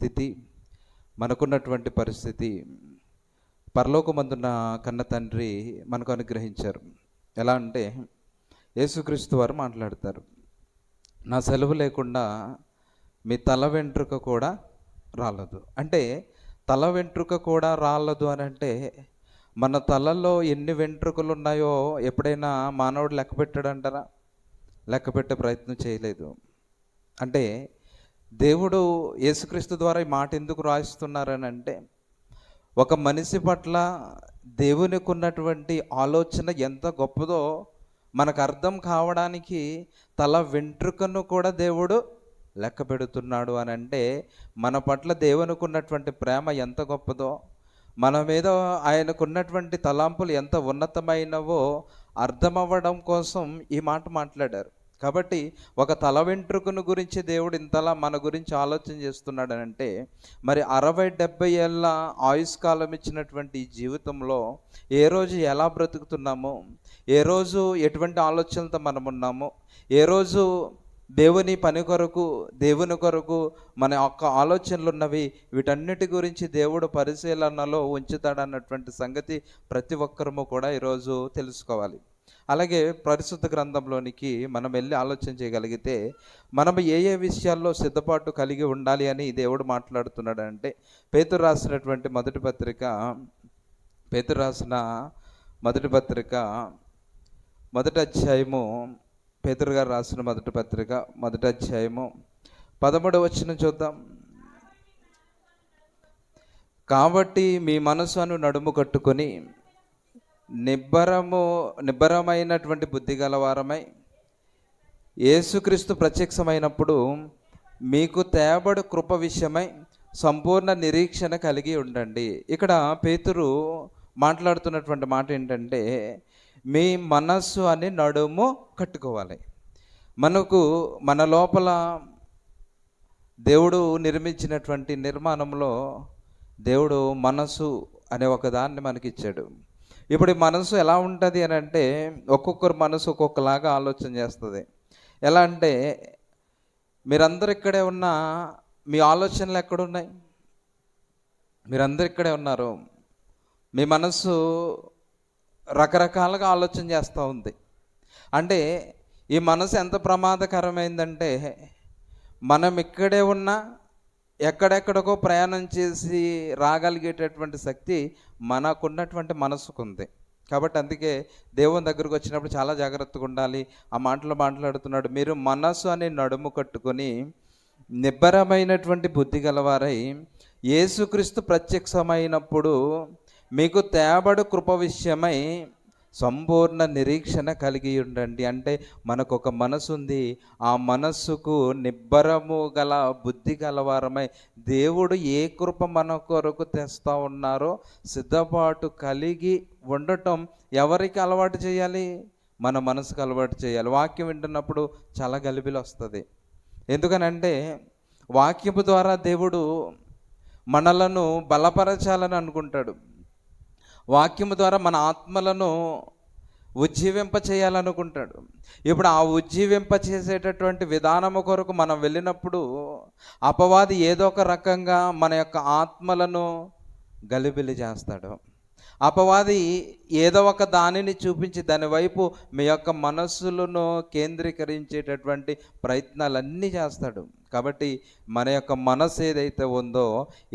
స్థితి, మనకున్నటువంటి పరిస్థితి పరలోకమందున్న కన్న తండ్రి మనకు అనుగ్రహించారు. ఎలా అంటే యేసుక్రీస్తు వారు మాట్లాడతారు, నా సెలవు లేకుండా మీ తల వెంట్రుక కూడా రాలదు. అంటే తల వెంట్రుక కూడా రాలదు అని అంటే మన తలలో ఎన్ని వెంట్రుకలు ఉన్నాయో ఎప్పుడైనా మానవుడు లెక్క పెట్టాడంటారా? లెక్క పెట్టే ప్రయత్నం చేయలేదు. అంటే దేవుడు యేసుక్రీస్తు ద్వారా ఈ మాట ఎందుకు రాయిస్తున్నారని అంటే ఒక మనిషి పట్ల దేవునికి ఉన్నటువంటి ఆలోచన ఎంత గొప్పదో మనకు అర్థం కావడానికి తల వెంట్రుకను కూడా దేవుడు లెక్క పెడుతున్నాడు అని అంటే మన పట్ల దేవునికి ఉన్నటువంటి ప్రేమ ఎంత గొప్పదో, మన మీద ఆయనకున్నటువంటి తలాంపులు ఎంత ఉన్నతమైనవో అర్థమవ్వడం కోసం ఈ మాట మాట్లాడారు. కాబట్టి ఒక తల వెంట్రుకను గురించి దేవుడు ఇంతలా మన గురించి ఆలోచన చేస్తున్నాడు అంటే మరి 60-70 ఏళ్ళ ఆయుష్కాలం ఇచ్చినటువంటి ఈ జీవితంలో ఏ రోజు ఎలా బ్రతుకుతున్నామో, ఏ రోజు ఎటువంటి ఆలోచనలతో మనం ఉన్నామో, ఏ రోజు దేవుని పని కొరకు దేవుని కొరకు మన యొక్క ఆలోచనలు ఉన్నవి, వీటన్నిటి గురించి దేవుడు పరిశీలనలో ఉంచుతాడన్నటువంటి సంగతి ప్రతి ఒక్కరము కూడా ఈరోజు తెలుసుకోవాలి. అలాగే పరిశుద్ధ గ్రంథంలోనికి మనం వెళ్ళి ఆలోచన చేయగలిగితే మనం ఏ ఏ విషయాల్లో సిద్ధపాటు కలిగి ఉండాలి అని దేవుడు మాట్లాడుతున్నాడు అంటే పేతురు రాసిన మొదటి పత్రిక మొదటి అధ్యాయము, పేతురు గారు రాసిన మొదటి పత్రిక మొదటి అధ్యాయము 13వ వచనం చూద్దాం. కాబట్టి మీ మనసును నడుము కట్టుకొని నిబ్బరమైనటువంటి బుద్ధి గలవారమై యేసుక్రీస్తు ప్రత్యక్షమైనప్పుడు మీకు తేబడు కృప విషయమై సంపూర్ణ నిరీక్షణ కలిగి ఉండండి. ఇక్కడ పేతురు మాట్లాడుతున్నటువంటి మాట ఏంటంటే మీ మనస్సు అని నడుము కట్టుకోవాలి. మన లోపల దేవుడు నిర్మించినటువంటి నిర్మాణంలో దేవుడు మనసు అనే ఒక దాన్ని మనకిచ్చాడు. ఇప్పుడు ఈ మనసు ఎలా ఉంటుంది అని అంటే ఒక్కొక్కరు మనసు ఒక్కొక్కలాగా ఆలోచన చేస్తుంది. ఎలా అంటే మీరందరూ ఇక్కడే ఉన్నా మీ ఆలోచనలు ఎక్కడున్నాయి? మీరందరూ ఇక్కడే ఉన్నారు, మీ మనసు రకరకాలుగా ఆలోచన చేస్తూ ఉంది. అంటే ఈ మనసు ఎంత ప్రమాదకరమైందంటే మనం ఇక్కడే ఉన్నా ఎక్కడెక్కడికో ప్రయాణం చేసి రాగలిగేటటువంటి శక్తి మనకున్నటువంటి మనసుకు ఉంది. కాబట్టి అందుకే దేవుని దగ్గరకు వచ్చినప్పుడు చాలా జాగ్రత్తగా ఉండాలి. ఆ మాటలు మాట్లాడుతున్నాడు, మీరు మనసు అని నడుము కట్టుకొని నిబ్బరమైనటువంటి బుద్ధి గలవారై యేసుక్రీస్తు ప్రత్యక్షమైనప్పుడు మీకు తేబడు కృప విషయమై సంపూర్ణ నిరీక్షణ కలిగి ఉండండి. అంటే మనకు ఒక మనసు ఉంది, ఆ మనస్సుకు నిబ్బరము గల బుద్ధి గలవారమై దేవుడు ఏ కృప మన కొరకు తెస్తా ఉన్నారో సిద్ధపాటు కలిగి ఉండటం ఎవరికి అలవాటు చేయాలి? మన మనసుకు అలవాటు చేయాలి. వాక్యం వింటున్నప్పుడు చాలా గలిబిలి వస్తుంది. ఎందుకనంటే వాక్యము ద్వారా దేవుడు మనలను బలపరచాలని అనుకుంటాడు. వాక్యము ద్వారా మన ఆత్మలను ఉజ్జీవింప చేయాలనుకుంటాడు. ఇప్పుడు ఆ ఉజ్జీవింప చేసేటటువంటి విధానము కొరకు మనం వెళ్ళినప్పుడు అపవాది ఏదో ఒక రకంగా మన యొక్క ఆత్మలను గలిబిలి చేస్తాడు. అపవాది ఏదో ఒక దానిని చూపించి దాని వైపు మీ యొక్క మనస్సులను కేంద్రీకరించేటటువంటి ప్రయత్నాలన్నీ చేస్తాడు. కాబట్టి మన యొక్క మనస్సు ఏదైతే ఉందో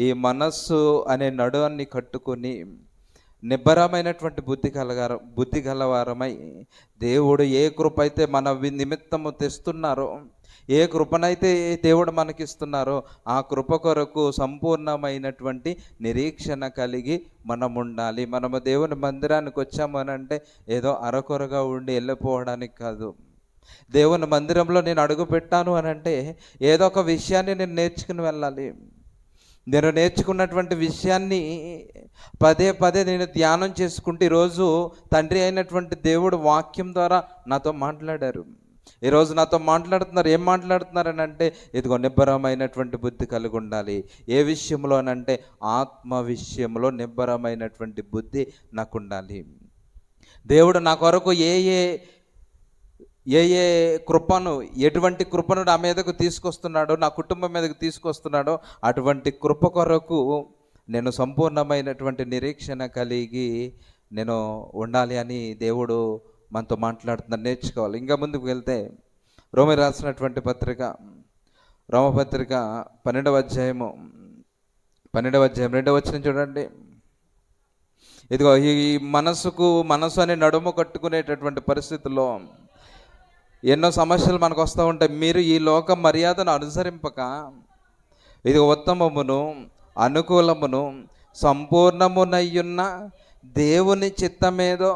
ఈ మనస్సు అనే నడువన్ని కట్టుకొని నిబ్బరమైనటువంటి బుద్ధి గలవారమై దేవుడు ఏ కృప అయితే మన నిమిత్తము తెస్తున్నారో, ఏ కృపనైతే దేవుడు మనకిస్తున్నారో ఆ కృప కొరకు సంపూర్ణమైనటువంటి నిరీక్షణ కలిగి మనం ఉండాలి. మనము దేవుని మందిరానికి వచ్చామనంటే ఏదో అరకొరగా ఉండి వెళ్ళిపోవడానికి కాదు. దేవుని మందిరంలో నేను అడుగు పెట్టాను అనంటే ఏదో ఒక విషయాన్ని నేను నేర్చుకుని వెళ్ళాలి. నేను నేర్చుకున్నటువంటి విషయాన్ని పదే నేను ధ్యానం చేసుకుంటే ఈరోజు తండ్రి అయినటువంటి దేవుడు వాక్యం ద్వారా నాతో మాట్లాడారు. ఈరోజు నాతో మాట్లాడుతున్నారు. ఏం మాట్లాడుతున్నారని అంటే ఇదిగో నిబ్బరమైనటువంటి బుద్ధి కలిగి ఉండాలి. ఏ విషయంలో అనంటే ఆత్మ విషయంలో నిబ్బరమైనటువంటి బుద్ధి నాకు ఉండాలి. దేవుడు నా కొరకు ఏ ఏ కృపను, ఎటువంటి కృపను నా మీదకు తీసుకొస్తున్నాడో, నా కుటుంబం మీదకు తీసుకొస్తున్నాడో అటువంటి కృప కొరకు నేను సంపూర్ణమైనటువంటి నిరీక్షణ కలిగి నేను ఉండాలి అని దేవుడు మనతో మాట్లాడుతున్నాడు. నేర్చుకోవాలి. ఇంకా ముందుకు వెళ్తే రోమి రాసినటువంటి పత్రిక, రోమపత్రిక 12వ అధ్యాయం 2వ వచనం చూడండి. ఇదిగో ఈ మనసు అనే నడుము కట్టుకునేటటువంటి పరిస్థితుల్లో ఎన్నో సమస్యలు మనకు వస్తూ ఉంటాయి. మీరు ఈ లోక మర్యాదను అనుసరింపక ఇది ఉత్తమమును అనుకూలమును సంపూర్ణమునయ్యున్న దేవుని చిత్తమేదో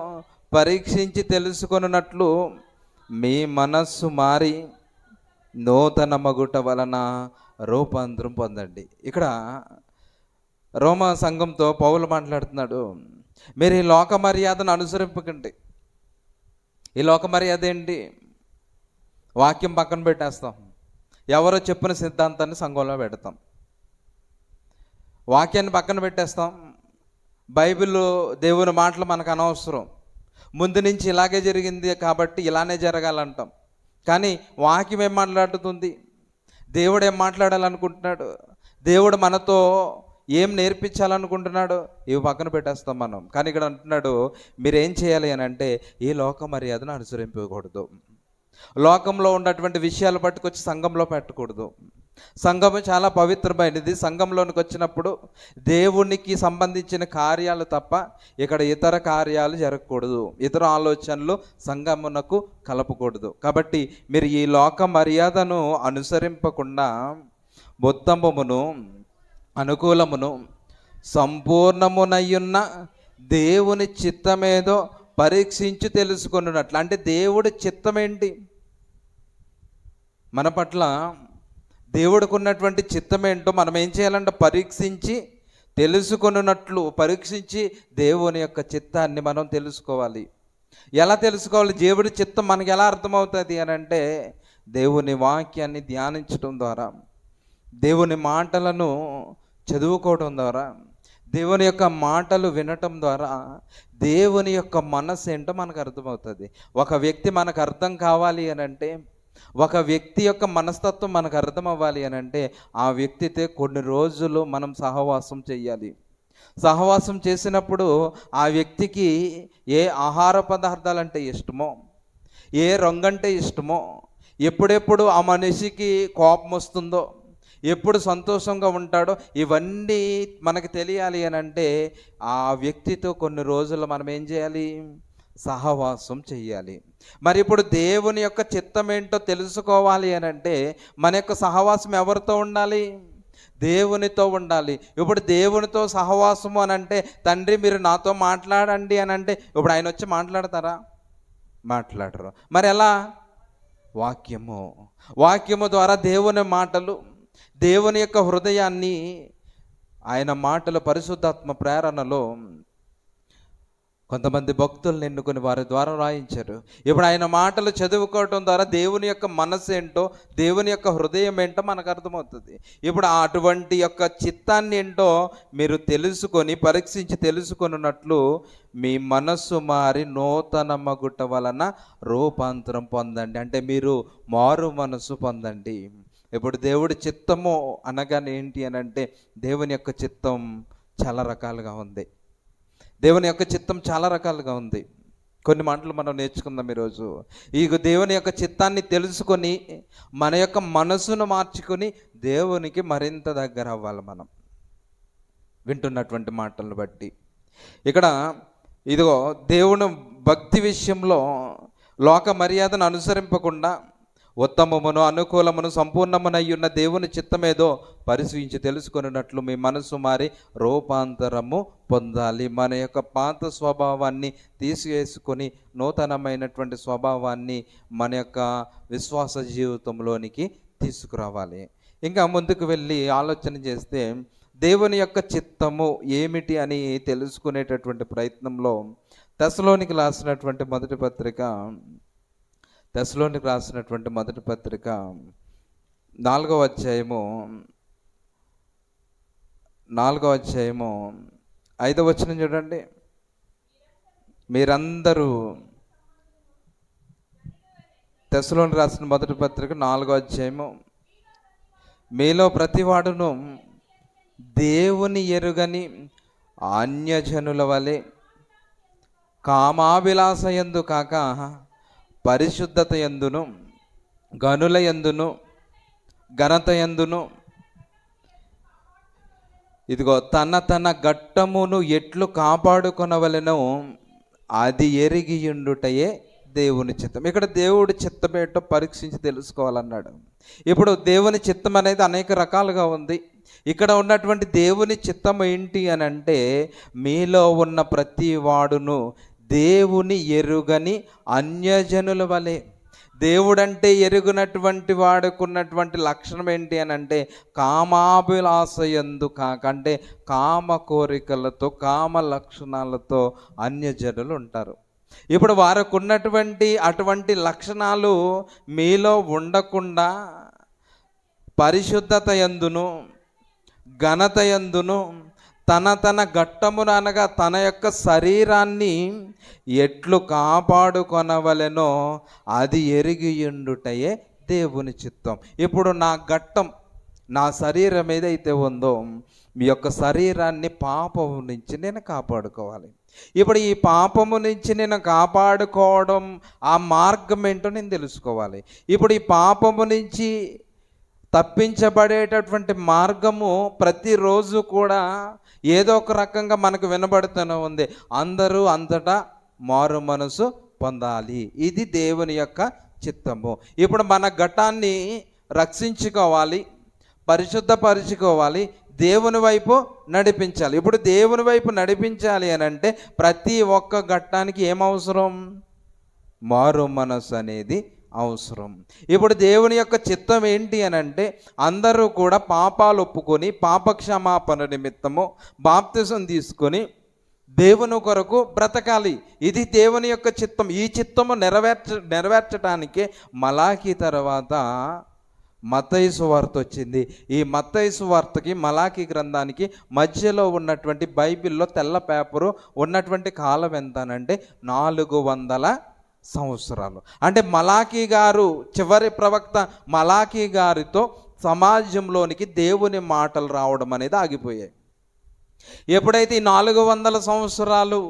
పరీక్షించి తెలుసుకొనున్నట్లు మీ మనస్సు మారి నూతన మగుట వలన రూపాంతరం పొందండి. ఇక్కడ రోమా సంఘంతో పౌలు మాట్లాడుతున్నాడు. మీరు ఈ లోక మర్యాదను అనుసరింపకండి. ఈ లోక మర్యాద ఏంటి? వాక్యం పక్కన పెట్టేస్తాం, ఎవరో చెప్పిన సిద్ధాంతాన్ని సంఘంలో పెడతాం, వాక్యాన్ని పక్కన పెట్టేస్తాం, బైబిల్ దేవుని మాటలు మనకు అనవసరం, ముందు నుంచి ఇలాగే జరిగింది కాబట్టి ఇలానే జరగాలంటాం. కానీ వాక్యం ఏం మాట్లాడుతుంది? దేవుడు ఏం మాట్లాడాలనుకుంటున్నాడు? దేవుడు మనతో ఏం నేర్పించాలనుకుంటున్నాడు? ఇవి పక్కన పెట్టేస్తాం మనం. కానీ ఇక్కడ అంటున్నాడు, మీరేం చేయాలి అని అంటే ఈ లోక మర్యాదను అనుసరింపకూడదు. లోకంలో ఉన్నటువంటి విషయాలు పట్టుకొచ్చి సంఘంలో పెట్టకూడదు. సంఘము చాలా పవిత్రమైనది. సంఘంలోనికి వచ్చినప్పుడు దేవునికి సంబంధించిన కార్యాలు తప్ప ఇక్కడ ఇతర కార్యాలు జరగకూడదు, ఇతర ఆలోచనలు సంఘమునకు కలపకూడదు. కాబట్టి మీరు ఈ లోక మర్యాదను అనుసరింపకుండా ఉత్తమమును అనుకూలమును సంపూర్ణమునయ్యున్న దేవుని చిత్తమేదో పరీక్షించి తెలుసుకున్నట్లు. అంటే దేవుడి చిత్తం ఏంటి మన పట్ల? దేవుడికి ఉన్నటువంటి చిత్తం ఏంటో మనం ఏం చేయాలంటే పరీక్షించి తెలుసుకున్నట్లు, పరీక్షించి దేవుని యొక్క చిత్తాన్ని మనం తెలుసుకోవాలి. ఎలా తెలుసుకోవాలి? దేవుడి చిత్తం మనకి ఎలా అర్థమవుతుంది అని అంటే దేవుని వాక్యాన్ని ధ్యానించడం ద్వారా, దేవుని మాటలను చదువుకోవడం ద్వారా, దేవుని యొక్క మాటలు వినటం ద్వారా దేవుని యొక్క మనసు ఏంటో మనకు అర్థమవుతుంది. ఒక వ్యక్తి మనకు అర్థం కావాలి అని అంటే, ఒక వ్యక్తి యొక్క మనస్తత్వం మనకు అర్థం అవ్వాలి అని అంటే ఆ వ్యక్తితో కొన్ని రోజులు మనం సహవాసం చేయాలి. సహవాసం చేసినప్పుడు ఆ వ్యక్తికి ఏ ఆహార పదార్థాలంటే ఇష్టమో, ఏ రంగు అంటే ఇష్టమో, ఎప్పుడెప్పుడు ఆ మనిషికి కోపం వస్తుందో, ఎప్పుడు సంతోషంగా ఉంటాడో ఇవన్నీ మనకు తెలియాలి అని అంటే ఆ వ్యక్తితో కొన్ని రోజులు మనం ఏం చేయాలి? సహవాసం చెయ్యాలి. మరి ఇప్పుడు దేవుని యొక్క చిత్తం ఏంటో తెలుసుకోవాలి అని అంటే మన యొక్క సహవాసం ఎవరితో ఉండాలి? దేవునితో ఉండాలి. ఇప్పుడు దేవునితో సహవాసము అని అంటే, తండ్రి మీరు నాతో మాట్లాడండి అని అంటే ఇప్పుడు ఆయన వచ్చి మాట్లాడతారా? మాట్లాడరు. మరి ఎలా? వాక్యము ద్వారా దేవుని మాటలు, దేవుని యొక్క హృదయాన్ని ఆయన మాటలు పరిశుద్ధాత్మ ప్రేరణలో కొంతమంది భక్తులను ఎన్నుకొని వారి ద్వారా రాయించారు. ఇప్పుడు ఆయన మాటలు చదువుకోవటం ద్వారా దేవుని యొక్క మనసు ఏంటో, దేవుని యొక్క హృదయం ఏంటో మనకు అర్థమవుతుంది. ఇప్పుడు అటువంటి యొక్క చిత్తాన్ని ఏంటో మీరు తెలుసుకొని పరీక్షించి తెలుసుకొనున్నట్లు మీ మనస్సు మారి నూతన మగుట వలన రూపాంతరం పొందండి. అంటే మీరు మారు మనసు పొందండి. ఇప్పుడు దేవుడి చిత్తము అనగానే ఏంటి అని అంటే దేవుని యొక్క చిత్తం చాలా రకాలుగా ఉంది. దేవుని యొక్క చిత్తం చాలా రకాలుగా ఉంది. కొన్ని మాటలు మనం నేర్చుకుందాం ఈరోజు. ఈ దేవుని యొక్క చిత్తాన్ని తెలుసుకొని మన యొక్క మనసును మార్చుకొని దేవునికి మరింత దగ్గర అవ్వాలి మనం వింటున్నటువంటి మాటలను బట్టి. ఇక్కడ ఇదిగో దేవుని భక్తి విషయంలో లోక మర్యాదను అనుసరింపకుండా ఉత్తమమును అనుకూలమును సంపూర్ణమునయ్యున్న దేవుని చిత్తమేదో పరిశీలించి తెలుసుకున్నట్లు మీ మనసు మారి రూపాంతరము పొందాలి. మన యొక్క పాత స్వభావాన్ని తీసివేసుకొని నూతనమైనటువంటి స్వభావాన్ని మన యొక్క విశ్వాస జీవితంలోనికి తీసుకురావాలి. ఇంకా ముందుకు వెళ్ళి ఆలోచన చేస్తే దేవుని యొక్క చిత్తము ఏమిటి అని తెలుసుకునేటటువంటి ప్రయత్నంలో తెస్సలోనికి రాసినటువంటి మొదటి పత్రిక 4వ అధ్యాయము 5వ వచనం చూడండి. మీరందరూ తెస్సలోనికి రాసిన మొదటి పత్రిక 4వ అధ్యాయము, మీలో ప్రతివాడును దేవుని ఎరుగని అన్యజనుల వలె కామాభిలాష యందు కాక పరిశుద్ధత యందును గనుల యందును ఘనత యందును, ఇదిగో తన ఘట్టమును ఎట్లు కాపాడుకొనవలెనో అది ఎరిగియుండుటయే దేవుని చిత్తం. ఇక్కడ దేవుడి చిత్తం ఏంటో పరీక్షించి తెలుసుకోవాలన్నాడు. ఇప్పుడు దేవుని చిత్తం అనేది అనేక రకాలుగా ఉంది. ఇక్కడ ఉన్నటువంటి దేవుని చిత్తం ఏంటి అని అంటే, మీలో ఉన్న ప్రతి వాడును దేవుని ఎరుగని అన్యజనుల వలె. దేవుడంటే ఎరుగునటువంటి వాడుకున్నటువంటి లక్షణం ఏంటి అని అంటే, కామాభిలాష యందు కాక, అంటే కామ కోరికలతో కామ లక్షణాలతో అన్యజనులు ఉంటారు. ఇప్పుడు వారికి ఉన్నటువంటి అటువంటి లక్షణాలు మీలో ఉండకుండా పరిశుద్ధత యందును ఘనత యందును తన ఘట్టమును అనగా తన యొక్క శరీరాన్ని ఎట్లు కాపాడుకొనవలెనో అది ఎరిగియుండుటయే దేవుని చిత్తం. ఇప్పుడు నా ఘట్టం, నా శరీరం ఏదైతే ఉందో, మీ యొక్క శరీరాన్ని పాపము నుంచి నేను కాపాడుకోవాలి. ఇప్పుడు ఈ పాపము నుంచి నేను కాపాడుకోవడం, ఆ మార్గం ఏంటో నేను తెలుసుకోవాలి. ఇప్పుడు ఈ పాపము నుంచి తప్పించబడేటటువంటి మార్గము ప్రతిరోజు కూడా ఏదో ఒక రకంగా మనకు వినబడుతూనే ఉంది. అందరూ అంతటా మారు మనసు పొందాలి, ఇది దేవుని యొక్క చిత్తము. ఇప్పుడు మన ఘటాన్ని రక్షించుకోవాలి, పరిశుద్ధపరచుకోవాలి, దేవుని వైపు నడిపించాలి. ఇప్పుడు దేవుని వైపు నడిపించాలి అని అంటే ప్రతి ఒక్క ఘట్టానికి ఏమవసరం? మారు మనసు అనేది అవసరం. ఇప్పుడు దేవుని యొక్క చిత్తం ఏంటి అని అంటే, అందరూ కూడా పాపాలు ఒప్పుకొని పాపక్షమాపణ నిమిత్తము బాప్తిసం తీసుకొని దేవుని కొరకు బ్రతకాలి. ఇది దేవుని యొక్క చిత్తం. ఈ చిత్తము నెరవేర్చడానికి మలాకీ తర్వాత మత్తయి సువార్త వచ్చింది. ఈ మత్తయి సువార్తకి మలాకీ గ్రంథానికి మధ్యలో ఉన్నటువంటి బైబిల్లో తెల్ల పేపరు ఉన్నటువంటి కాలం ఎంతనంటే 400 సంవత్సరాలు. అంటే మలాకీ గారు, చివరి ప్రవక్త మలాకీ గారితో సమాజంలోనికి దేవుని మాటలు రావడం అనేది ఆగిపోయాయి. ఎప్పుడైతే ఈ 400 సంవత్సరాలు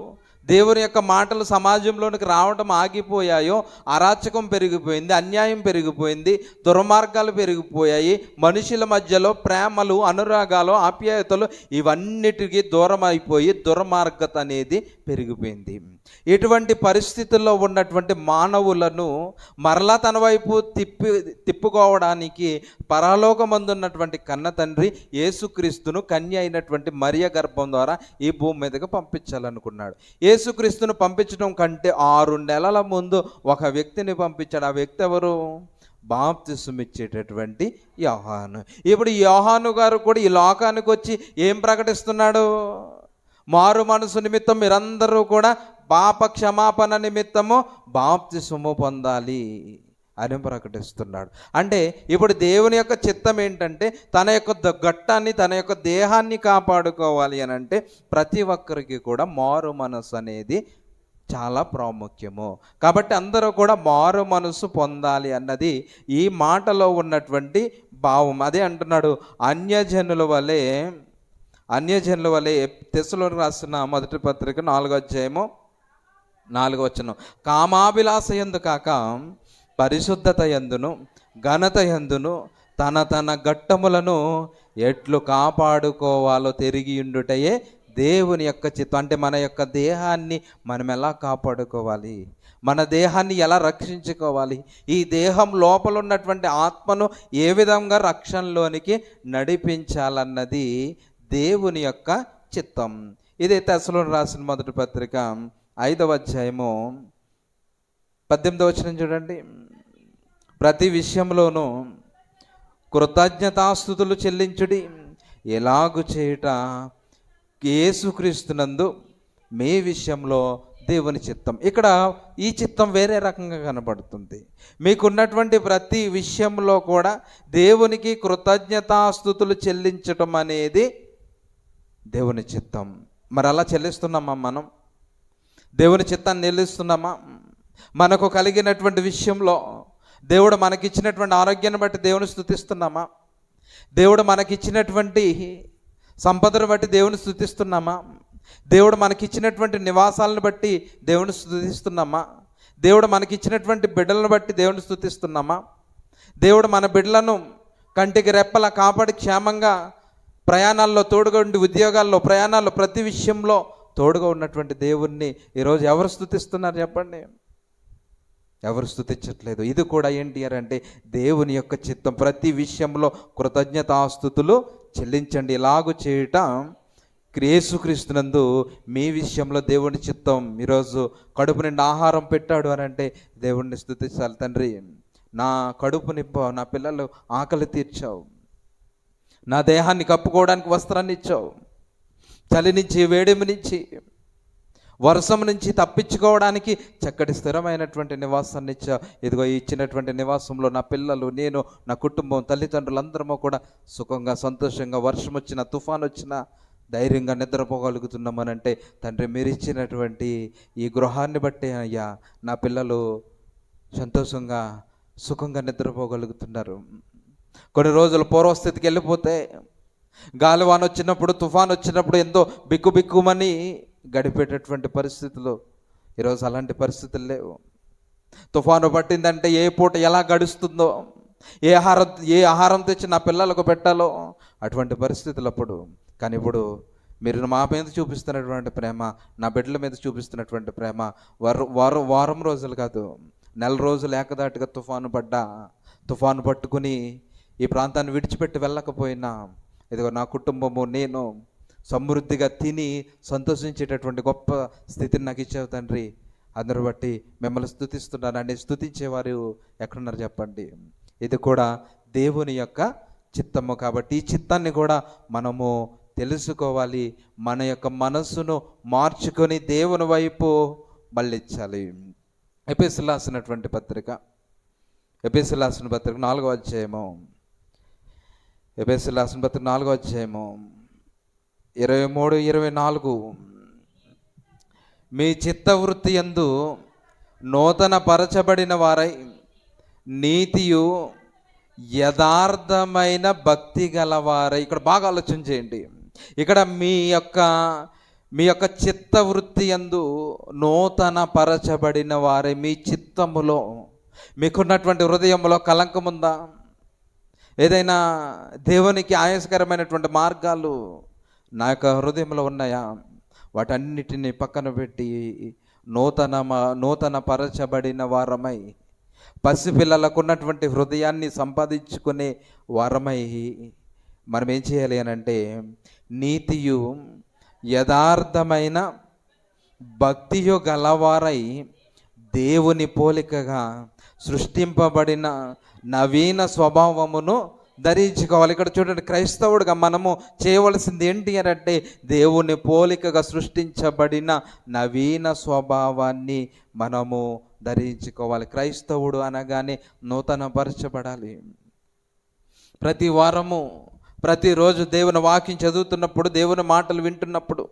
దేవుని యొక్క మాటలు సమాజంలోనికి రావడం ఆగిపోయాయో, అరాచకం పెరిగిపోయింది, అన్యాయం పెరిగిపోయింది, దుర్మార్గాలు పెరిగిపోయాయి. మనుషుల మధ్యలో ప్రేమలు, అనురాగాలు, ఆప్యాయతలు ఇవన్నిటికీ దూరం అయిపోయి దుర్మార్గత అనేది పెరిగిపోయింది. ఇటువంటి పరిస్థితుల్లో ఉన్నటువంటి మానవులను మరలా తన వైపు తిప్పుకోవడానికి పరలోకమందున్నటువంటి కన్న తండ్రి యేసుక్రీస్తును కన్య అయినటువంటి మరియ గర్భం ద్వారా ఈ భూమి మీదకి పంపించాలనుకున్నాడు. యేసుక్రీస్తును పంపించడం కంటే 6 నెలల ముందు ఒక వ్యక్తిని పంపించాడు. ఆ వ్యక్తి ఎవరు? బాప్తిసం ఇచ్చేటటువంటి యోహాను. ఇప్పుడు యోహాను గారు కూడా ఈ లోకానికి వచ్చి ఏం ప్రకటిస్తున్నాడు? మారు మనసు నిమిత్తం మీరందరూ కూడా పాప క్షమాపణ నిమిత్తము బాప్తిసము పొందాలి అని ప్రకటిస్తున్నాడు. అంటే ఇప్పుడు దేవుని యొక్క చిత్తం ఏంటంటే, తన యొక్క ఘట్టాన్ని, తన యొక్క దేహాన్ని కాపాడుకోవాలి అని అంటే ప్రతి ఒక్కరికి కూడా మారు మనసు అనేది చాలా ప్రాముఖ్యము. కాబట్టి అందరూ కూడా మారు మనసు పొందాలి అన్నది ఈ మాటలో ఉన్నటువంటి భావం. అదే అంటున్నాడు, అన్యజనుల వలె తెస్సలోనికి రాసిన మొదటి పత్రిక 4వ అధ్యాయము 4వ వచనం, కామాభిలాష యందు కాక పరిశుద్ధత యందును ఘనత యందును తన ఘట్టములను ఎట్లు కాపాడుకోవాలో తిరిగియుండుటయే దేవుని యొక్క చిత్తం. అంటే మన యొక్క దేహాన్ని మనం ఎలా కాపాడుకోవాలి, మన దేహాన్ని ఎలా రక్షించుకోవాలి, ఈ దేహం లోపల ఉన్నటువంటి ఆత్మను ఏ విధంగా రక్షణలోనికి నడిపించాలన్నది దేవుని యొక్క చిత్తం. ఇదే తెస్సలోనికి రాసిన మొదటి పత్రిక 5వ అధ్యాయము 18వ వచనం చూడండి. ప్రతి విషయంలోనూ కృతజ్ఞతాస్తుతులు చెల్లించుడి, ఎలాగు చేయుట యేసుక్రీస్తునందు మీ విషయంలో దేవుని చిత్తం. ఇక్కడ ఈ చిత్తం వేరే రకంగా కనబడుతుంది. మీకున్నటువంటి ప్రతి విషయంలో కూడా దేవునికి కృతజ్ఞతాస్తుతులు చెల్లించటం అనేది దేవుని చిత్తం. మరి అలా చెల్లిస్తున్నామా? మనం దేవుని చిత్తాన్ని చెల్లిస్తున్నామా? మనకు కలిగినటువంటి విషయంలో దేవుడు మనకిచ్చినటువంటి ఆరోగ్యాన్ని బట్టి దేవుని స్తుతిస్తున్నామా? దేవుడు మనకిచ్చినటువంటి సంపదను బట్టి దేవుని స్తుతిస్తున్నామా? దేవుడు మనకిచ్చినటువంటి నివాసాలను బట్టి దేవుని స్తుతిస్తున్నామా? దేవుడు మనకిచ్చినటువంటి బిడ్డలను బట్టి దేవుని స్తుతిస్తున్నామా? దేవుడు మన బిడ్డలను కంటికి రెప్పలా కాపాడి క్షేమంగా ప్రయాణాల్లో తోడుగా ఉండి, ఉద్యోగాల్లో, ప్రయాణాల్లో, ప్రతి విషయంలో తోడుగా ఉన్నటువంటి దేవుణ్ణి ఈరోజు ఎవరు స్తుతిస్తున్నారు చెప్పండి? ఎవరు స్తుతించట్లేదు. ఇది కూడా ఏంటి అంటే దేవుని యొక్క చిత్తం. ప్రతి విషయంలో కృతజ్ఞతాస్తుతులు చెల్లించండి. ఇలాగూ చేయటం యేసుక్రీస్తునందు మీ విషయంలో దేవుని చిత్తం. ఈరోజు కడుపు నిండా ఆహారం పెట్టాడు అని అంటే దేవుణ్ణి స్తుతించాలి. తండ్రి, నా కడుపు నింపావు, నా పిల్లలు ఆకలి తీర్చావు, నా దేహాన్ని కప్పుకోవడానికి వస్త్రాన్ని ఇచ్చావు, చలి నుంచి, వేడిమి నుంచి, వర్షం నుంచి తప్పించుకోవడానికి చక్కటి స్థిరమైనటువంటి నివాసాన్ని ఇచ్చా. ఇదిగో ఇచ్చినటువంటి నివాసంలో నా పిల్లలు, నేను, నా కుటుంబం, తల్లిదండ్రులు అందరము కూడా సుఖంగా, సంతోషంగా, వర్షం వచ్చినా, తుఫాన్ వచ్చినా ధైర్యంగా నిద్రపోగలుగుతున్నామనంటే తండ్రి, మీరు ఇచ్చినటువంటి ఈ గృహాన్ని బట్టి అయ్యా నా పిల్లలు సంతోషంగా, సుఖంగా నిద్రపోగలుగుతున్నారు. కొన్ని రోజులు పూర్వస్థితికి వెళ్ళిపోతే గాలివాన వచ్చినప్పుడు, తుఫాన్ వచ్చినప్పుడు ఎంతో బిక్కుమని గడిపేటటువంటి పరిస్థితులు ఈరోజు అలాంటి పరిస్థితులు లేవు. తుఫాను పట్టిందంటే ఏ పూట ఎలా గడుస్తుందో, ఏ ఆహారం తెచ్చి నా పిల్లలకు పెట్టాలో అటువంటి పరిస్థితులు అప్పుడు. కానీ ఇప్పుడు మీరు మా మీద చూపిస్తున్నటువంటి ప్రేమ, నా బిడ్డల మీద చూపిస్తున్నటువంటి ప్రేమ వారం రోజులు కాదు, నెల రోజులు ఏకదాటిగా తుఫాను పట్టుకుని ఈ ప్రాంతాన్ని విడిచిపెట్టి వెళ్ళకపోయినా ఇదిగో నా కుటుంబము, నేను సమృద్ధిగా తిని సంతోషించేటటువంటి గొప్ప స్థితిని నాకు ఇచ్చావు తండ్రి. అందరూ బట్టి మిమ్మల్ని స్తుతిస్తున్నానండి. స్తుతించేవారు ఎక్కడున్నారు చెప్పండి? ఇది కూడా దేవుని యొక్క చిత్తము. కాబట్టి ఈ చిత్తాన్ని కూడా మనము తెలుసుకోవాలి. మన యొక్క మనస్సును మార్చుకొని దేవుని వైపు మళ్ళించాలి. ఎఫెసీయులకు రాసినటువంటి పత్రిక, ఎఫెసీయులకు రాసిన పత్రిక 4వ అధ్యాయము, ఎఫెసీయులకు రాసిన పత్రిక 4వ అధ్యాయము 23, 24. మీ చిత్తవృత్తి యందు నూతన పరచబడిన వారై నీతియు యథార్థమైన భక్తి గలవారై. ఇక్కడ బాగా ఆలోచన చేయండి. ఇక్కడ మీ యొక్క చిత్తవృత్తి యందు నూతన పరచబడిన వారై, మీ చిత్తములో, మీకున్నటువంటి హృదయంలో కలంకం ఉందా? ఏదైనా దేవునికి ఆయాసకరమైనటువంటి మార్గాలు నా యొక్క హృదయంలో ఉన్నాయా? వాటన్నిటిని పక్కన పెట్టి నూతన పరచబడిన వారమై, పసిపిల్లలకు ఉన్నటువంటి హృదయాన్ని సంపాదించుకునే వారమై మనం ఏం చేయాలి అని అంటే నీతియు యథార్థమైన భక్తియు గలవారై దేవుని పోలికగా సృష్టింపబడిన నవీన స్వభావమును ధరించుకోవాలి. ఇక్కడ చూడండి, క్రైస్తవుడిగా మనము చేయవలసింది ఏంటి అని అంటే దేవుని పోలికగా సృష్టించబడిన నవీన స్వభావాన్ని మనము ధరించుకోవాలి. క్రైస్తవుడు అనగానే నూతనపరచబడాలి. ప్రతి వారము, ప్రతిరోజు దేవుని వాక్యం చదువుతున్నప్పుడు, దేవుని మాటలు వింటున్నప్పుడు,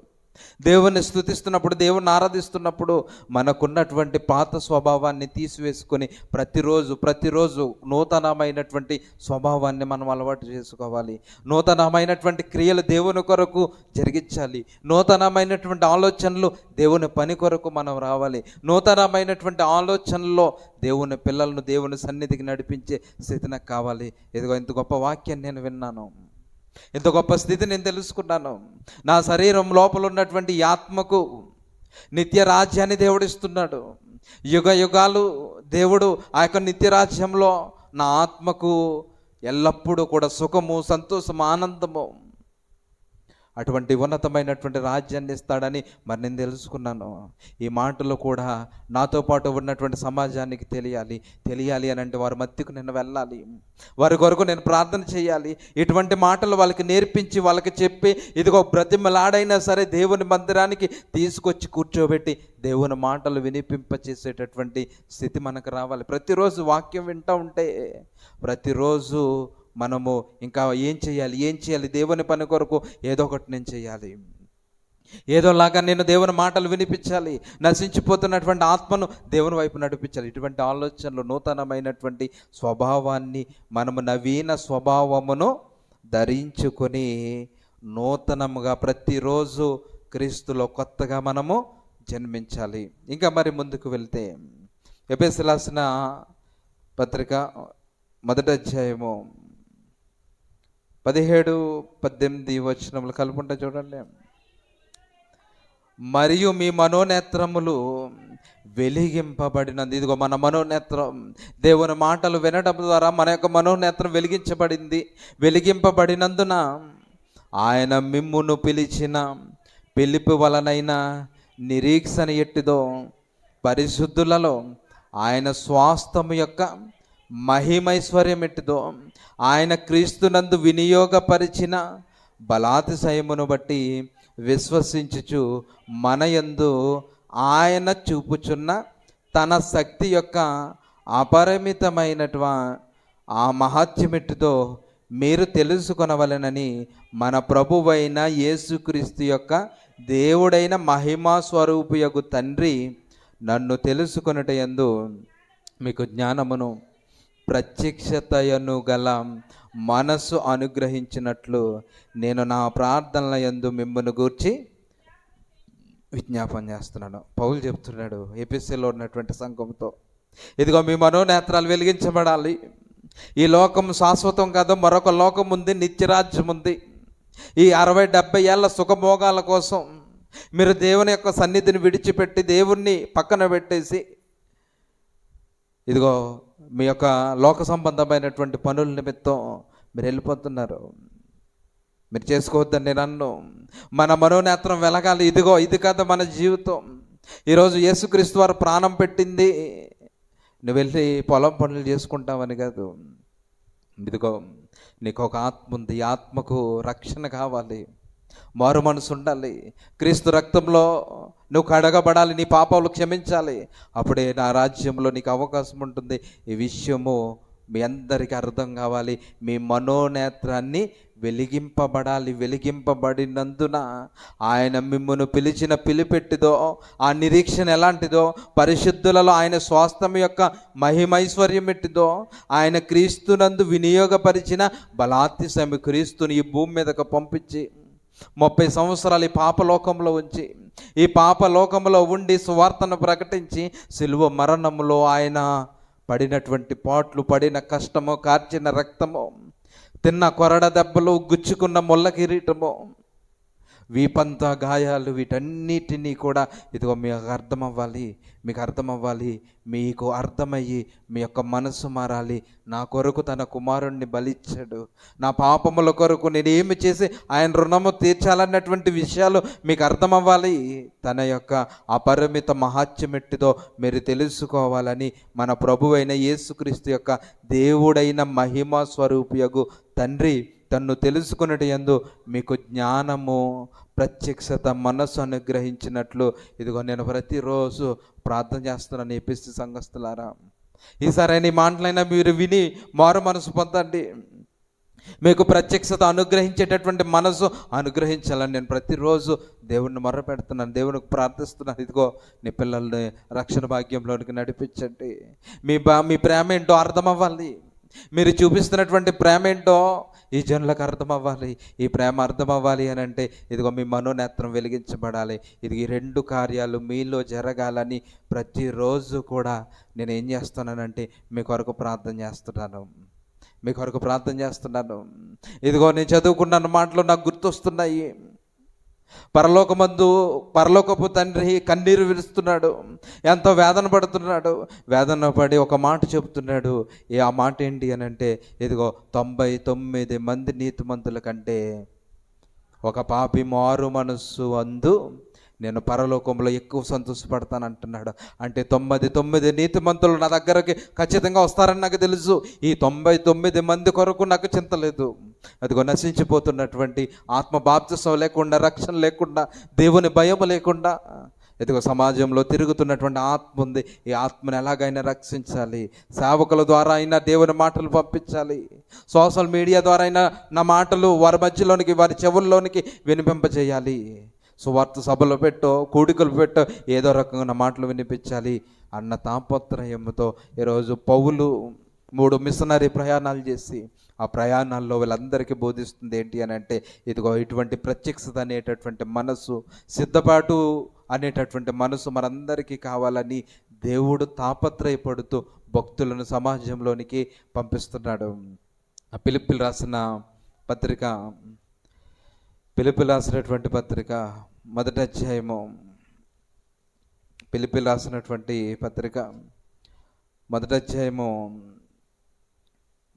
దేవుని స్తుతిస్తున్నప్పుడు, దేవుని ఆరాధిస్తున్నప్పుడు మనకున్నటువంటి పాత స్వభావాన్ని తీసివేసుకొని ప్రతిరోజు నూతనమైనటువంటి స్వభావాన్ని మనం అలవాటు చేసుకోవాలి. నూతనమైనటువంటి క్రియలు దేవుని కొరకు జరిగించాలి. నూతనమైనటువంటి ఆలోచనలు దేవుని పని కొరకు మనం రావాలి. నూతనమైనటువంటి ఆలోచనల్లో దేవుని పిల్లలను దేవుని సన్నిధికి నడిపించే స్థితి నాకు కావాలి. ఇదిగో ఇంత గొప్ప వాక్యాన్ని నేను విన్నాను, ఇంత గొప్ప స్థితి నేను తెలుసుకున్నాను. నా శరీరం లోపల ఉన్నటువంటి ఆత్మకు నిత్య రాజ్యాన్ని దేవుడు ఇస్తున్నాడు. యుగ యుగాలు దేవుడు ఆ యొక్క నిత్య రాజ్యంలో నా ఆత్మకు ఎల్లప్పుడూ కూడా సుఖము, సంతోషము, ఆనందము, అటువంటి ఉన్నతమైనటువంటి రాజ్యాన్ని ఇస్తాడని మరి నేను తెలుసుకున్నాను. ఈ మాటలు కూడా నాతో పాటు ఉన్నటువంటి సమాజానికి తెలియాలి అని అంటే వారి మధ్యకు నేను వెళ్ళాలి, వారి కొరకు నేను ప్రార్థన చేయాలి. ఇటువంటి మాటలు వాళ్ళకి నేర్పించి, వాళ్ళకి చెప్పి, ఇదిగో బ్రతిమలాడైనా సరే దేవుని మందిరానికి తీసుకొచ్చి కూర్చోబెట్టి దేవుని మాటలు వినిపింపచేసేటటువంటి స్థితి మనకు రావాలి. ప్రతిరోజు వాక్యం వింటూ ఉంటే ప్రతిరోజు మనము ఇంకా ఏం చేయాలి దేవుని పని కొరకు ఏదో ఒకటి నేను చేయాలి. ఏదోలాగా నేను దేవుని మాటలు వినిపించాలి, నశించిపోతున్నటువంటి ఆత్మను దేవుని వైపు నడిపించాలి. ఇటువంటి ఆలోచనలు, నూతనమైనటువంటి స్వభావాన్ని, మనము నవీన స్వభావమును ధరించుకొని నూతనముగా ప్రతిరోజు క్రీస్తులో కొత్తగా మనము జన్మించాలి. ఇంకా మరి ముందుకు వెళ్తే ఎఫెసీయులకు రాసిన పత్రిక 1వ అధ్యాయము 17-18 వచనములు కలుపుకుంటే చూడండి. మరియు మీ మనోనేత్రములు వెలిగింపబడినది. ఇదిగో మన మనోనేత్రం దేవుని మాటలు వినడం ద్వారా మన యొక్క మనోనేత్రం వెలిగింపబడినందున ఆయన మిమ్మును పిలిచిన పిలుపు వలనైన నిరీక్షణ ఎట్టిదో, పరిశుద్ధులలో ఆయన స్వాస్థ్యము యొక్క మహిమైశ్వర్యం ఎట్టిదో, ఆయన క్రీస్తునందు వినియోగపరిచిన బలాతిశయమును బట్టి విశ్వసించుచు మన యందు ఆయన చూపుచున్న తన శక్తి యొక్క అపరిమితమైనటువంటి ఆ మహత్యమెట్టుతో మీరు తెలుసుకొనవలెనని మన ప్రభువైన యేసుక్రీస్తు యొక్క దేవుడైన మహిమా స్వరూపియగు తండ్రి నన్ను తెలుసుకొనుట యందు మీకు జ్ఞానమును ప్రత్యక్షతయను గల మనస్సు అనుగ్రహించినట్లు నేను నా ప్రార్థనల యందు మిమ్మల్ని గూర్చి విజ్ఞాపన చేస్తున్నాను. పౌలు చెప్తున్నాడు ఎఫెసీలో ఉన్నటువంటి సంఘంతో, ఇదిగో మీ మనోనేత్రాలు వెలిగించబడాలి. ఈ లోకం శాశ్వతం కాదు, మరొక లోకం ఉంది, నిత్యరాజ్యం ఉంది. ఈ 60-70 ఏళ్ళ సుఖభోగాల కోసం మీరు దేవుని యొక్క సన్నిధిని విడిచిపెట్టి దేవుణ్ణి పక్కన పెట్టేసి ఇదిగో మీ యొక్క లోక సంబంధమైనటువంటి పనుల నిమిత్తం మీరు వెళ్ళిపోతున్నారు. మీరు చేసుకోవద్దండి నన్ను. మన మనోనేత్రం వెలగాలి. ఇదిగో ఇది కదా మన జీవితం. ఈరోజు యేసుక్రీస్తు వారు ప్రాణం పెట్టింది నువ్వు వెళ్ళి పొలం పనులు చేసుకుంటావని కాదు. ఇదిగో నీకు ఒక ఆత్మ ఉంది, ఈ ఆత్మకు రక్షణ కావాలి, మారు మనసు ఉండాలి, క్రీస్తు రక్తంలో నువ్వు కడగబడాలి, నీ పాపాలు క్షమించాలి. అప్పుడే నా రాజ్యంలో నీకు అవకాశం ఉంటుంది. ఈ విషయము మీ అందరికీ అర్థం కావాలి. మీ మనోనేత్రాన్ని వెలిగింపబడాలి. వెలిగింపబడినందున ఆయన మిమ్మును పిలిచిన పిలిపెట్టిదో, ఆ నిరీక్షణ ఎలాంటిదో, పరిశుద్ధులలో ఆయన స్వాస్థ్యం యొక్క మహిమైశ్వర్యం ఎట్టిదో, ఆయన క్రీస్తునందు వినియోగపరిచిన బలాతిశయము క్రీస్తుని ఈ భూమి మీదకు పంపించి 30 సంవత్సరాలు ఈ పాపలోకంలో ఉంచి, ఈ పాపలోకంలో ఉండి సువార్తను ప్రకటించి సిలువ మరణములో ఆయన పడినటువంటి పాట్లు, పడిన కష్టము, కార్చిన రక్తము, తిన్న కొరడ దెబ్బలు, గుచ్చుకున్న ముళ్ళ కిరీటము, వీపంతా గాయాలు, వీటన్నిటినీ కూడా ఇదిగో మీకు అర్థమవ్వాలి, మీకు అర్థమయ్యి మీ యొక్క మనసు మారాలి. నా కొరకు తన కుమారుణ్ణి బలిచ్చాడు, నా పాపముల కొరకు నేనేమి చేసి ఆయన రుణము తీర్చాలన్నటువంటి విషయాలు మీకు అర్థమవ్వాలి. తన యొక్క అపరిమిత మహాత్యమెట్టిదో మీరు తెలుసుకోవాలని మన ప్రభువైన యేసుక్రీస్తు యొక్క దేవుడైన మహిమా స్వరూపియగు తండ్రి తన్ను తెలుసుకున్నట్టు యందు మీకు జ్ఞానము, ప్రత్యక్షత, మనస్సు అనుగ్రహించినట్లు ఇదిగో నేను ప్రతిరోజు ప్రార్థన చేస్తున్నాను. ఎఫెసీ సంఘస్థులారా, ఈసారి ఈ మాటలైనా మీరు విని మారు మనసు పొందండి. మీకు ప్రత్యక్షత అనుగ్రహించేటటువంటి మనసు అనుగ్రహించాలని నేను ప్రతిరోజు దేవుణ్ణి మొర్రపెడుతున్నాను, దేవునికి ప్రార్థిస్తున్నాను. ఇదిగో నీ పిల్లల్ని రక్షణ భాగ్యంలోనికి నడిపించండి. మీ ప్రేమ ఏంటో అర్థమవ్వాలి. మీరు చూపిస్తున్నటువంటి ప్రేమ ఏంటో ఈ జనులకు అర్థమవ్వాలి. ఈ ప్రేమ అర్థమవ్వాలి అని అంటే ఇదిగో మీ మనోనేత్రం వెలిగించబడాలి. ఇది ఈ 2 కార్యాలు మీలో జరగాలని ప్రతిరోజు కూడా నేను ఏం చేస్తున్నానంటే మీ కొరకు ప్రార్థన చేస్తున్నాను. ఇదిగో నేను చదువుకున్న మాటలు నాకు గుర్తొస్తున్నాయి. పరలోకపు తండ్రి కన్నీరు విరుస్తున్నాడు, ఎంతో వేదన పడుతున్నాడు. వేదన పడి ఒక మాట చెబుతున్నాడు. ఆ మాట ఏంటి అని అంటే ఇదిగో 99 మంది నీతిమంతుల కంటే ఒక పాపి మారు మనస్సు అందు నేను పరలోకంలో ఎక్కువ సంతోషపడతాను అంటున్నాడు. అంటే 99 నీతిమంతులు నా దగ్గరకి ఖచ్చితంగా వస్తారని నాకు తెలుసు. ఈ 99 మంది కొరకు నాకు చింత లేదు. అదిగో నశించిపోతున్నటువంటి ఆత్మ బాప్తిసం లేకుండా, రక్షణ లేకుండా, దేవుని భయం లేకుండా ఇదిగో సమాజంలో తిరుగుతున్నటువంటి ఆత్మ ఉంది. ఈ ఆత్మను ఎలాగైనా రక్షించాలి. సేవకుల ద్వారా అయినా దేవుని మాటలు పంపించాలి. సోషల్ మీడియా ద్వారా అయినా నా మాటలు వారి మధ్యలోనికి, వారి చెవుల్లోనికి వినిపింపజేయాలి. సువార్త సభలో పెట్టో, కూడికలు పెట్టో, ఏదో రకంగా మాటలు వినిపించాలి అన్న తాపత్రయంతో ఈరోజు పౌలు 3 మిషనరీ ప్రయాణాలు చేసి ఆ ప్రయాణాల్లో వీళ్ళందరికీ బోధిస్తుంది ఏంటి అని అంటే, ఇదిగో ఇటువంటి ప్రత్యక్షత అనేటటువంటి మనసు, సిద్ధపాటు అనేటటువంటి మనసు మనందరికీ కావాలని దేవుడు తాపత్రయపడుతూ భక్తులను సమాజంలోనికి పంపిస్తున్నాడు. ఫిలిప్పీలు రాసినటువంటి పత్రిక మొదటి అధ్యాయము, ఫిలిప్పీలు రాసినటువంటి పత్రిక మొదటి అధ్యాయము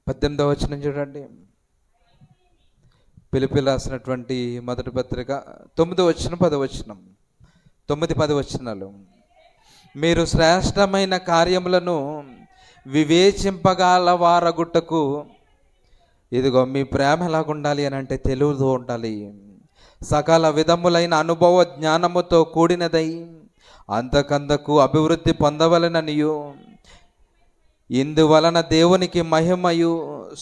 18వ వచనం చూడండి. ఫిలిప్పీలు రాసినటువంటి మొదటి పత్రిక 9వ వచనం 10వ వచనం, 9-10 వచనాలు. మీరు శ్రేష్టమైన కార్యములను వివేచింపగలవారగుట్టకు, ఇదిగో మీ ప్రేమ ఎలాగుండాలి అని అంటే తెలుగుతో ఉండాలి, సకల విధములైన అనుభవ జ్ఞానముతో కూడినదై అంతకంతకు అభివృద్ధి పొందవలననియు, ఇందువలన దేవునికి మహిమయు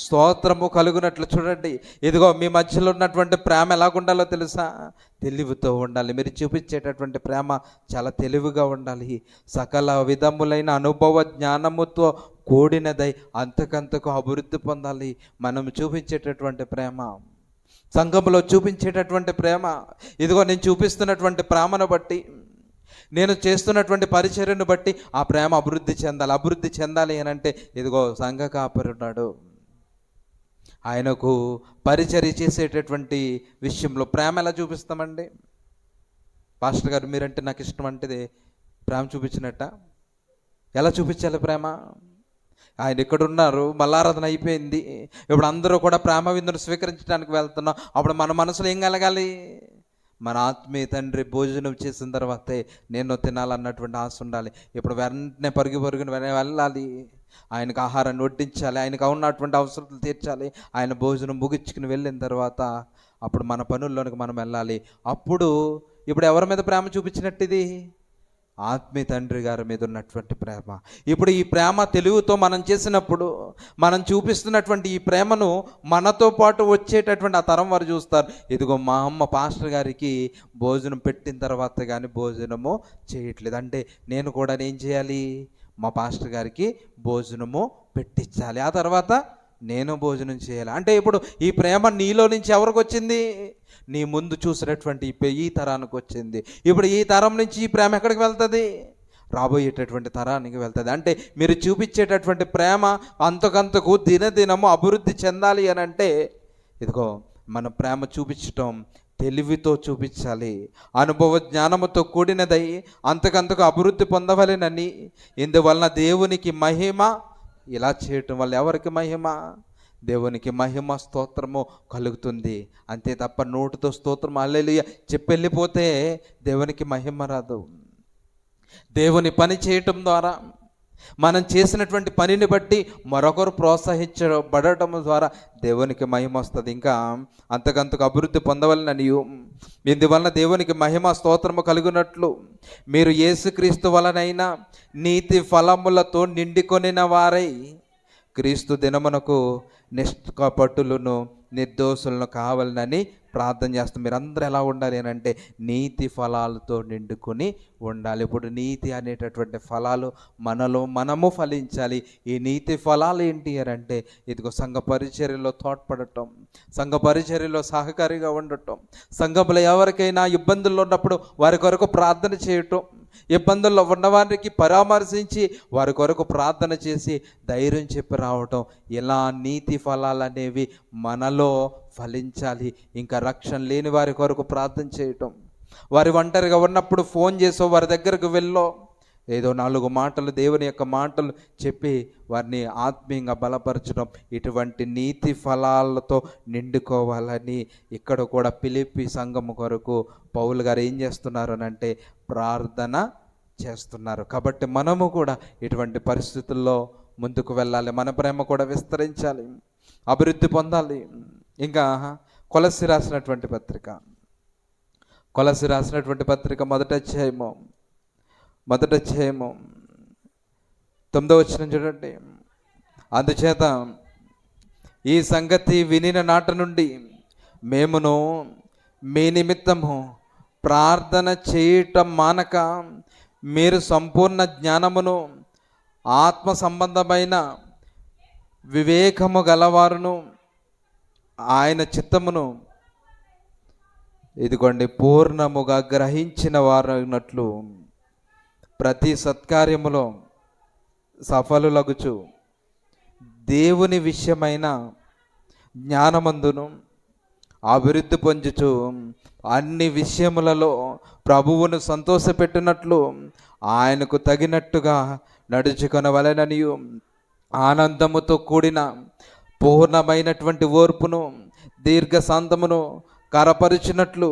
స్తోత్రము కలుగునట్లు. చూడండి, ఇదిగో మీ మధ్యలో ఉన్నటువంటి ప్రేమ ఎలాగుండాలో తెలుసా? తెలివితో ఉండాలి. మీరు చూపించేటటువంటి ప్రేమ చాలా తెలివిగా ఉండాలి. సకల విధములైన అనుభవ జ్ఞానముతో కూడినదై అంతకంతకు అభివృద్ధి పొందాలి. మనం చూపించేటటువంటి ప్రేమ, సంఘంలో చూపించేటటువంటి ప్రేమ, ఇదిగో నేను చూపిస్తున్నటువంటి ప్రేమను బట్టి, నేను చేస్తున్నటువంటి పరిచర్యను బట్టి ఆ ప్రేమ అభివృద్ధి చెందాలి అని అంటే, ఇదిగో సంఘ కాపరి ఉన్నాడు, ఆయనకు పరిచర్య చేసేటటువంటి విషయంలో ప్రేమ ఎలా చూపిస్తామండి? పాస్టర్ గారు మీరంటే నాకు ఇష్టం అంటే ప్రేమ చూపించినట్ట? ఎలా చూపించాలి ప్రేమ? ఆయన ఎక్కడున్నారు, మల్లారాధన అయిపోయింది, ఇప్పుడు అందరూ కూడా ప్రేమ విందును స్వీకరించడానికి వెళ్తున్నాం. అప్పుడు మన మనసులో ఏం కలగాలి? మన ఆత్మీయ తండ్రి భోజనం చేసిన తర్వాతే నేను తినాలన్నటువంటి ఆశ ఉండాలి. ఇప్పుడు వెంటనే పరుగున వెళ్ళాలి, ఆయనకు ఆహారాన్ని వడ్డించాలి, ఆయనకు ఉన్నటువంటి అవసరాలు తీర్చాలి. ఆయన భోజనం ముగించుకుని వెళ్ళిన తర్వాత అప్పుడు మన పనుల్లోనికి మనం వెళ్ళాలి. అప్పుడు ఇప్పుడు ఎవరి మీద ప్రేమ చూపించినట్టు? ఇది ఆత్మీయ తండ్రి గారి మీద ఉన్నటువంటి ప్రేమ. ఇప్పుడు ఈ ప్రేమ తెలుగుతో మనం చేసినప్పుడు, మనం చూపిస్తున్నటువంటి ఈ ప్రేమను మనతో పాటు వచ్చేటటువంటి ఆ తరం వారు చూస్తారు. ఇదిగో మా అమ్మ పాస్టర్ గారికి భోజనం పెట్టిన తర్వాత కానీ భోజనము చేయట్లేదు అంటే, నేను కూడా ఏం చేయాలి? మా పాస్టర్ గారికి భోజనము పెట్టించాలి, ఆ తర్వాత నేను భోజనం చేయాలి. అంటే ఇప్పుడు ఈ ప్రేమ నీలో నుంచి ఎవరికి వచ్చింది? నీ ముందు చూసినటువంటి ఈ తరానికి వచ్చింది. ఇప్పుడు ఈ తరం నుంచి ఈ ప్రేమ ఎక్కడికి వెళ్తుంది? రాబోయేటటువంటి తరానికి వెళ్తుంది. అంటే మీరు చూపించేటటువంటి ప్రేమ అంతకంతకు దినదినము అభివృద్ధి చెందాలి అని అంటే, ఇదిగో మన ప్రేమ చూపించటం తెలివితో చూపించాలి, అనుభవ జ్ఞానముతో కూడినదై అంతకంతకు అభివృద్ధి పొందవలెనని. ఇందువలన దేవునికి మహిమ. ఇలా చేయటం వల్ల ఎవరికి మహిమ? దేవునికి మహిమ, స్తోత్రము కలుగుతుంది. అంతే తప్ప నోటితో స్తోత్రం హల్లెలూయా చెప్పెళ్ళిపోతే దేవునికి మహిమ రాదు. దేవుని పని చేయటం ద్వారా, మనం చేసినటువంటి పనిని బట్టి మరొకరు ప్రోత్సహించబడటం ద్వారా దేవునికి మహిమ వస్తుంది. ఇంకా అంతకంతకు అభివృద్ధి పొందవలనని, ఇందువలన దేవునికి మహిమ స్తోత్రము కలుగునట్లు మీరు యేసుక్రీస్తు వలనైనా నీతి ఫలములతో నిండుకొనిన వారై క్రీస్తు దినమునకు నిష్కపటులను నిర్దోషులను కావాలని ప్రార్థన చేస్తాం. మీరందరూ ఎలా ఉండాలి అని అంటే నీతి ఫలాలతో నిండుకొని ఉండాలి. ఇప్పుడు నీతి అనేటటువంటి ఫలాలు మనలో మనము ఫలించాలి. ఈ నీతి ఫలాలు ఏంటి అని అంటే, ఇదిగో సంఘ పరిచర్యలో తోడ్పడటం, సంఘ పరిచర్యలో సహకారిగా ఉండటం, సంఘంలో ఎవరికైనా ఇబ్బందుల్లో ఉన్నప్పుడు వారి కొరకు ప్రార్థన చేయటం, ఇబ్బందుల్లో ఉన్నవారికి పరామర్శించి వారి కొరకు ప్రార్థన చేసి ధైర్యం చెప్పి రావటం, ఇలా నీతి ఫలాలు అనేవి మనలో ఫలించాలి. ఇంకా రక్షణ లేని వారి కొరకు ప్రార్థన చేయటం, వారి ఒంటరిగా ఉన్నప్పుడు ఫోన్ చేసో వారి దగ్గరకు వెళ్ళో ఏదో 4 మాటలు దేవుని యొక్క మాటలు చెప్పి వారిని ఆత్మీయంగా బలపరచడం, ఇటువంటి నీతి ఫలాలతో నిండుకోవాలని ఇక్కడ కూడా ఫిలిప్పీ సంఘము కొరకు పౌలు గారు ఏం చేస్తున్నారు అని అంటే ప్రార్థన చేస్తున్నారు. కాబట్టి మనము కూడా ఇటువంటి పరిస్థితుల్లో ముందుకు వెళ్ళాలి, మన ప్రేమ కూడా విస్తరించాలి, అభివృద్ధి పొందాలి. ఇంకా కొలస్సీ రాసినటువంటి పత్రిక మొదటి అధ్యాయము 9వ వచనం చూడండి. అందుచేత ఈ సంగతి వినిన నాట నుండి మేమును మీ నిమిత్తము ప్రార్థన చేయటం మానక మీరు సంపూర్ణ జ్ఞానమును ఆత్మ సంబంధమైన వివేకము గలవారును ఆయన చిత్తమును ఇదిగోండి పూర్ణముగా గ్రహించిన వారన్నట్లు ప్రతి సత్కార్యములో సఫలులగుచు దేవుని విషయమైన జ్ఞానమందును అభివృద్ధి పొందుచు అన్ని విషయములలో ప్రభువును సంతోషపెట్టినట్లు ఆయనకు తగినట్టుగా నడుచుకొనవలెననియు ఆనందముతో కూడిన పూర్ణమైనటువంటి ఓర్పును దీర్ఘశాంతమును కరపరిచినట్లు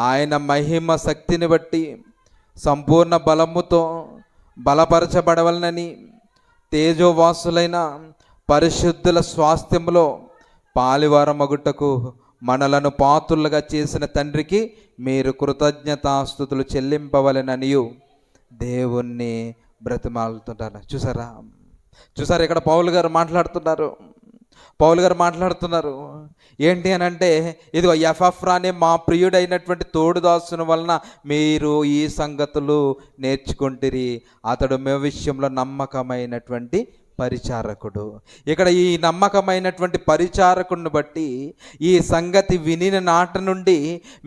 ఆయన మహిమ శక్తిని బట్టి సంపూర్ణ బలముతో బలపరచబడవలనని తేజోవాసులైన పరిశుద్ధుల స్వాస్థ్యములో పాలివారమగుటకు మనలను పాత్రులుగా చేసిన తండ్రికి మీరు కృతజ్ఞతాస్తుతులు చెల్లింపవలెననియు దేవుణ్ణి బ్రతిమాలుతుంటారు. చూసారా ఇక్కడ పౌలు గారు మాట్లాడుతున్నారు ఏంటి అని అంటే, ఇదిగో ఎఫ్రా అనే మా ప్రియుడైనటువంటి తోడుదాసుని వలన మీరు ఈ సంగతులు నేర్చుకుంటురి, అతడు మీ విషయంలో నమ్మకమైనటువంటి పరిచారకుడు. ఇక్కడ ఈ నమ్మకమైనటువంటి పరిచారకుడిని బట్టి ఈ సంగతి వినిన నాట నుండి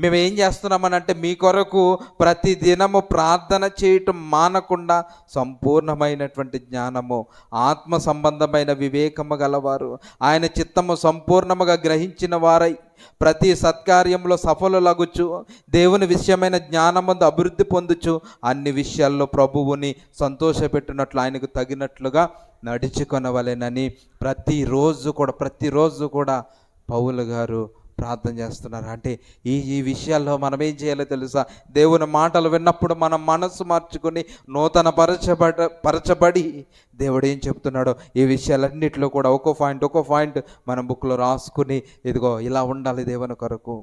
మేము ఏం చేస్తున్నామనంటే, మీ కొరకు ప్రతి దినము ప్రార్థన చేయటం మానకుండా సంపూర్ణమైనటువంటి జ్ఞానము ఆత్మ సంబంధమైన వివేకము గలవారు ఆయన చిత్తము సంపూర్ణముగా గ్రహించిన వారై ప్రతి సత్కార్యంలో సఫలులగుచు దేవుని విషయమైన జ్ఞానమందు అభివృద్ధి పొందుచు అన్ని విషయాల్లో ప్రభువుని సంతోషపెట్టినట్లు ఆయనకు తగినట్లుగా నడుచుకొనవలెనని ప్రతిరోజు కూడా పౌలు గారు ప్రార్థన చేస్తున్నారు. అంటే ఈ విషయాల్లో మనం ఏం చేయాలో తెలుసా? దేవుని మాటలు విన్నప్పుడు మనం మనసు మార్చుకొని నూతన పరచబడి దేవుడు ఏం చెప్తున్నాడో ఈ విషయాలన్నింటిలో కూడా ఒక్కో పాయింట్ మనం బుక్లో రాసుకుని, ఇదిగో ఇలా ఉండాలి దేవుని కొరకు,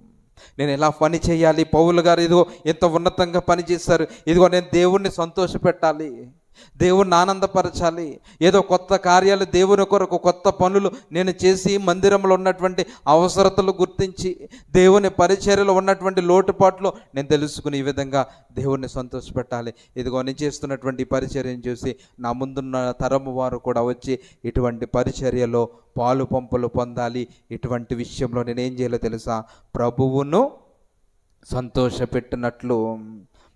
నేను ఎలా పని చేయాలి. పౌలు గారు ఇదిగో ఎంత ఉన్నతంగా పని చేశారు, ఇదిగో నేను దేవుణ్ణి సంతోషపెట్టాలి, దేవుణ్ణి ఆనందపరచాలి, ఏదో కొత్త కార్యాలు దేవుని కొరకు కొత్త పనులు నేను చేసి మందిరంలో ఉన్నటువంటి అవసరతలు గుర్తించి దేవుని పరిచర్యలో ఉన్నటువంటి లోటుపాట్లు నేను తెలుసుకుని ఈ విధంగా దేవుణ్ణి సంతోషపెట్టాలి. ఇదిగో నేను చేస్తున్నటువంటి పరిచర్యను చూసి నా ముందున్న తరము వారు కూడా వచ్చి ఇటువంటి పరిచర్యలో పాలు పంపులు పొందాలి. ఇటువంటి విషయంలో నేనేం చేయాలో తెలుసా? ప్రభువును సంతోషపెట్టినట్లు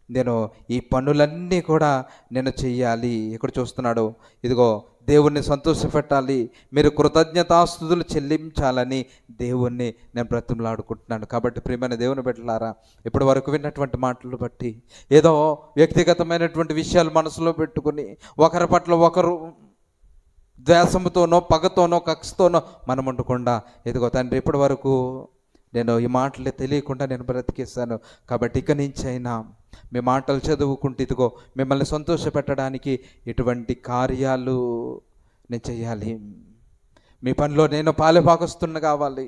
నేను ఈ పనులన్నీ కూడా నేను చెయ్యాలి. ఇక్కడ చూస్తున్నాడు, ఇదిగో దేవుణ్ణి సంతోషపెట్టాలి, మీరు కృతజ్ఞతాస్తుతులు చెల్లించాలని దేవుణ్ణి నేను బ్రతిమలాడుకుంటున్నాను. కాబట్టి ప్రియమైన దేవుని బిడ్డలారా, ఇప్పటి వరకు విన్నటువంటి మాటలు బట్టి ఏదో వ్యక్తిగతమైనటువంటి విషయాలు మనసులో పెట్టుకుని ఒకరి పట్ల ఒకరు ద్వేషముతోనో పగతోనో కక్షతోనో మనం ఉండకుండా, ఇదిగో తండ్రి ఇప్పటి వరకు నేను ఈ మాటలు తెలియకుండా నేను బ్రతికేస్తాను, కాబట్టి ఇక నుంచి అయినా మీ మాటలు చదువుకుంటూ ఇదిగో మిమ్మల్ని సంతోషపెట్టడానికి ఇటువంటి కార్యాలు నేను చేయాలి. మీ పనిలో నేను పాలుభాగస్తున్న కావాలి.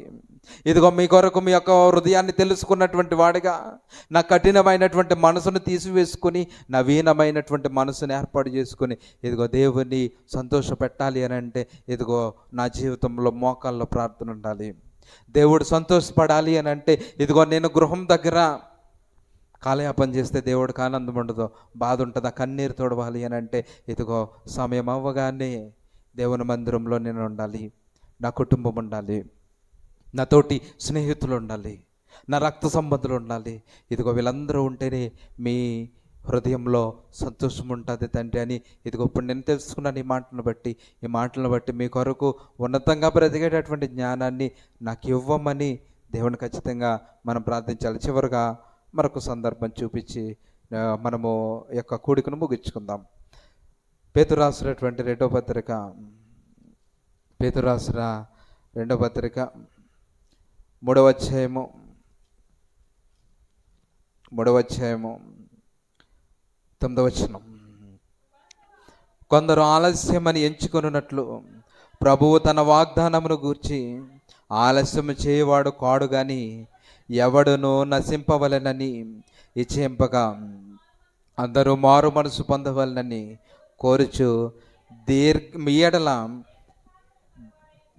ఇదిగో మీ కొరకు మీ యొక్క హృదయాన్ని తెలుసుకున్నటువంటి వాడిగా నా కఠినమైనటువంటి మనసును తీసివేసుకుని నవీనమైనటువంటి మనసును ఏర్పాటు చేసుకుని ఇదిగో దేవుని సంతోషపెట్టాలి అని అంటే, ఇదిగో నా జీవితంలో మోకాల్లో ప్రార్థన ఉండాలి. దేవుడు సంతోషపడాలి అని అంటే, ఇదిగో నేను గృహం దగ్గర కాలయాపన చేస్తే దేవుడికి ఆనందం ఉండదు, బాధ ఉంటుంది, కన్నీరు తోడవాలి అని అంటే, ఇదిగో సమయం అవ్వగానే దేవుని మందిరంలో నేను ఉండాలి, నా కుటుంబం ఉండాలి, నాతోటి స్నేహితులు ఉండాలి, నా రక్త సంబంధులు ఉండాలి. ఇదిగో వీళ్ళందరూ ఉంటేనే మీ హృదయంలో సంతోషం ఉంటుంది తండ్రి అని ఇదిగో ఇప్పుడు నేను తెలుసుకున్నాను. ఈ మాటలను బట్టి మీ కొరకు ఉన్నతంగా బ్రతికేటటువంటి జ్ఞానాన్ని నాకు ఇవ్వమని దేవుని ఖచ్చితంగా మనం ప్రార్థించాలి. చివరిగా మరొక సందర్భం చూపించి మనము యొక్క కూడికను ముగించుకుందాం. పేతురు రాసినటువంటి రెండవ పత్రిక 3వ అధ్యాయము 9వ వచనం. కొందరు ఆలస్యమని ఎంచుకొనున్నట్లు ప్రభువు తన వాగ్దానమును గూర్చి ఆలస్యము చేయవాడు కాడు గాని ఎవడును నశింపవలెనని ఇచ్చేంపగా అందరూ మారు మనసు పొందవలనని కోరుచు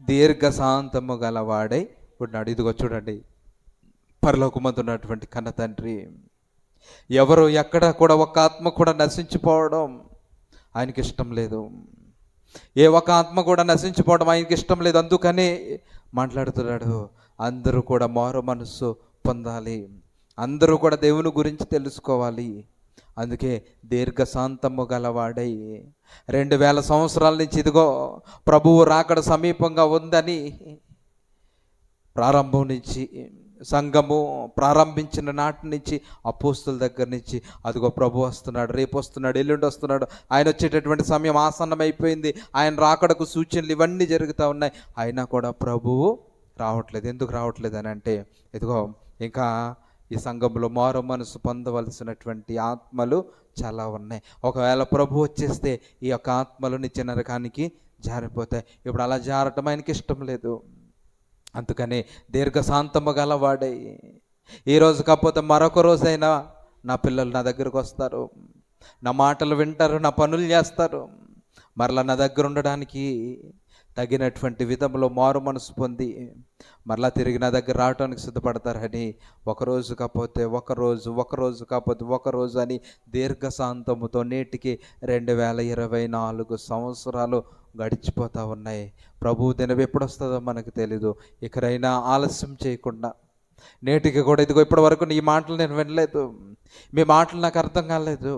దీర్ఘశాంతము గలవాడై ఉన్నాడు. ఇదిగో చూడండి, పరలోకమందున్నటువంటి కన్న తండ్రి ఎవరు ఎక్కడ కూడా ఒక్క ఆత్మ కూడా నశించిపోవడం ఆయనకి ఇష్టం లేదు. ఏ ఒక్క ఆత్మ కూడా నశించిపోవడం ఆయనకి ఇష్టం లేదు. అందుకని మాట్లాడుతున్నాడు, అందరూ కూడా మారు మనస్సు పొందాలి, అందరూ కూడా దేవుని గురించి తెలుసుకోవాలి. అందుకే దీర్ఘశాంతము గలవాడై 2000 సంవత్సరాల నుంచి ఇదిగో ప్రభువు రాకడ సమీపంగా ఉందని ప్రారంభం నుంచి, సంఘము ప్రారంభించిన నాటి నుంచి, అపోస్తుల దగ్గర నుంచి అదిగో ప్రభు వస్తున్నాడు, రేపు వస్తున్నాడు, ఎల్లుండి వస్తున్నాడు, ఆయన వచ్చేటటువంటి సమయం ఆసన్నమైపోయింది, ఆయన రాకడకు సూచనలు ఇవన్నీ జరుగుతూ ఉన్నాయి. అయినా కూడా ప్రభువు రావట్లేదు. ఎందుకు రావట్లేదు అని అంటే, ఇదిగో ఇంకా ఈ సంఘంలో మారు మనసు పొందవలసినటువంటి ఆత్మలు చాలా ఉన్నాయి. ఒకవేళ ప్రభు వచ్చేస్తే ఈ యొక్క ఆత్మలు నిత్య నరకానికి జారిపోతాయి. ఇప్పుడు అలా జారటం ఆయనకి ఇష్టం లేదు. అందుకని దీర్ఘశాంతము గలవాడై, ఈరోజు కాకపోతే మరొక రోజైనా నా పిల్లలు నా దగ్గరకు వస్తారు, నా మాటలు వింటారు, నా పనులు చేస్తారు, మరలా నా దగ్గర ఉండడానికి తగినటువంటి విధంలో మారు మనసు పొంది మరలా తిరిగి నా దగ్గర రావడానికి సిద్ధపడతారని ఒకరోజు కాకపోతే ఒకరోజు అని దీర్ఘశాంతముతో నేటికి 2024 సంవత్సరాలు గడిచిపోతూ ఉన్నాయి. ప్రభు దినం ఎప్పుడు వస్తుందో మనకు తెలీదు. ఇకరైనా ఆలస్యం చేయకుండా నేటికి కూడా ఇదిగో ఇప్పటి వరకు నీ మాటలు నేను వినలేదు, మీ మాటలు నాకు అర్థం కాలేదు,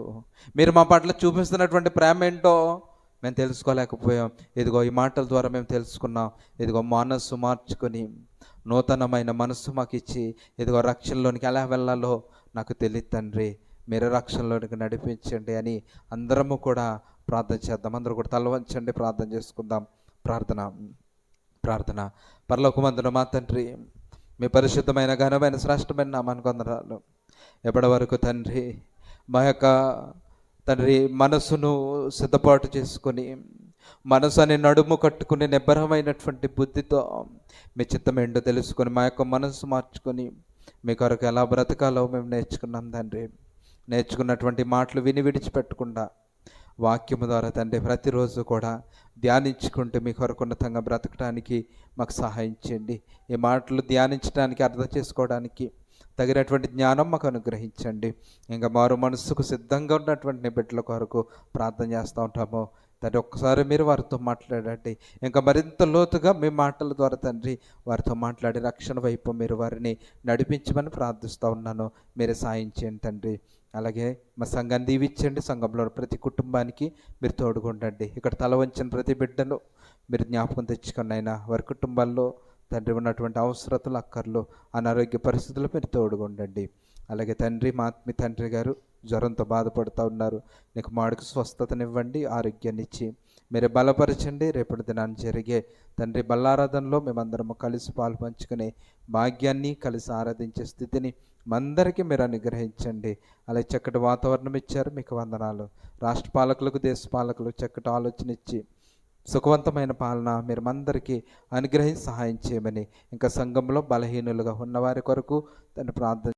మీరు మా పట్ల చూపిస్తున్నటువంటి ప్రేమ ఏంటో మేము తెలుసుకోలేకపోయాం. ఇదిగో ఈ మాటల ద్వారా మేము తెలుసుకున్నాం. ఇదిగో మనస్సు మార్చుకొని నూతనమైన మనస్సు మాకు ఇచ్చి ఇదిగో రక్షణలోనికి ఎలా వెళ్ళాలో నాకు తెలియదు తండ్రి, మీరు రక్షణలోనికి నడిపించండి అని అందరము కూడా ప్రార్థన చేద్దాం. అందరూ కూడా తల వంచండి, ప్రార్థన చేసుకుందాం. ప్రార్థన. పరలోకమందున మా తండ్రి, మీ పరిశుద్ధమైన ఘనమైన శ్రేష్టమైన నామానికి వందనాలు. ఎప్పటి వరకు తండ్రి మా యొక్క తండ్రి మనసును సిద్ధపాటు చేసుకొని, మనసుని నడుము కట్టుకుని నిబ్బరమైనటువంటి బుద్ధితో మీ చిత్తం ఏంటో తెలుసుకొని మా యొక్క మనసు మార్చుకొని మీ కొరకు ఎలా బ్రతకాలో మేము నేర్చుకున్నాం తండ్రి. నేర్చుకున్నటువంటి మాటలు విని విడిచిపెట్టకుండా వాక్యము ద్వారా తండ్రి ప్రతిరోజు కూడా ధ్యానించుకుంటూ మీ కొరకు ఉన్నతంగా బ్రతకడానికి మాకు సహాయం చేయండి. ఈ మాటలు ధ్యానించడానికి, అర్థం చేసుకోవడానికి తగినటువంటి జ్ఞానం మాకు అనుగ్రహించండి. ఇంకా మారు మనస్సుకు సిద్ధంగా ఉన్నటువంటి బిడ్డల కొరకు ప్రార్థన చేస్తూ ఉంటాము తండ్రి. ఒక్కసారి మీరు వారితో మాట్లాడండి. ఇంకా మరింత లోతుగా మీ మాటల ద్వారా తండ్రి వారితో మాట్లాడి రక్షణ వైపు మీరు వారిని నడిపించమని ప్రార్థిస్తూ ఉన్నాను. మీరే సాయం చేయండి తండ్రి. అలాగే మా సంఘాన్ని దీవించండి. సంఘంలో ప్రతి కుటుంబానికి మీరు తోడుగుండండి. ఇక్కడ తల వంచిన ప్రతి బిడ్డను మీరు జ్ఞాపకం తెచ్చుకుని అయినా వారి కుటుంబాల్లో తండ్రి ఉన్నటువంటి అవసరతలు, అక్కర్లు, అనారోగ్య పరిస్థితులు మీరు తోడుగుండండి. అలాగే తండ్రి, మీ తండ్రి గారు జ్వరంతో బాధపడుతూ ఉన్నారు, నీకు మాడికి స్వస్థతనివ్వండి, ఆరోగ్యాన్ని ఇచ్చి మీరు బలపరచండి. రేపటి దినాన్ని జరిగే తండ్రి బల్లారాధనలో మేమందరము కలిసి పాలు పంచుకునే భాగ్యాన్ని, కలిసి ఆరాధించే స్థితిని మందరికీ మీరు అనుగ్రహించండి. అలాగే చక్కటి వాతావరణం ఇచ్చారు, మీకు వందనాలు. రాష్ట్ర పాలకులకు, దేశ పాలకులకు చక్కటి ఆలోచన ఇచ్చి సుఖవంతమైన పాలన మీరు అందరికీ అనుగ్రహించి సహాయం చేయమని, ఇంకా సంఘంలో బలహీనులుగా ఉన్నవారి కొరకు తను ప్రార్థన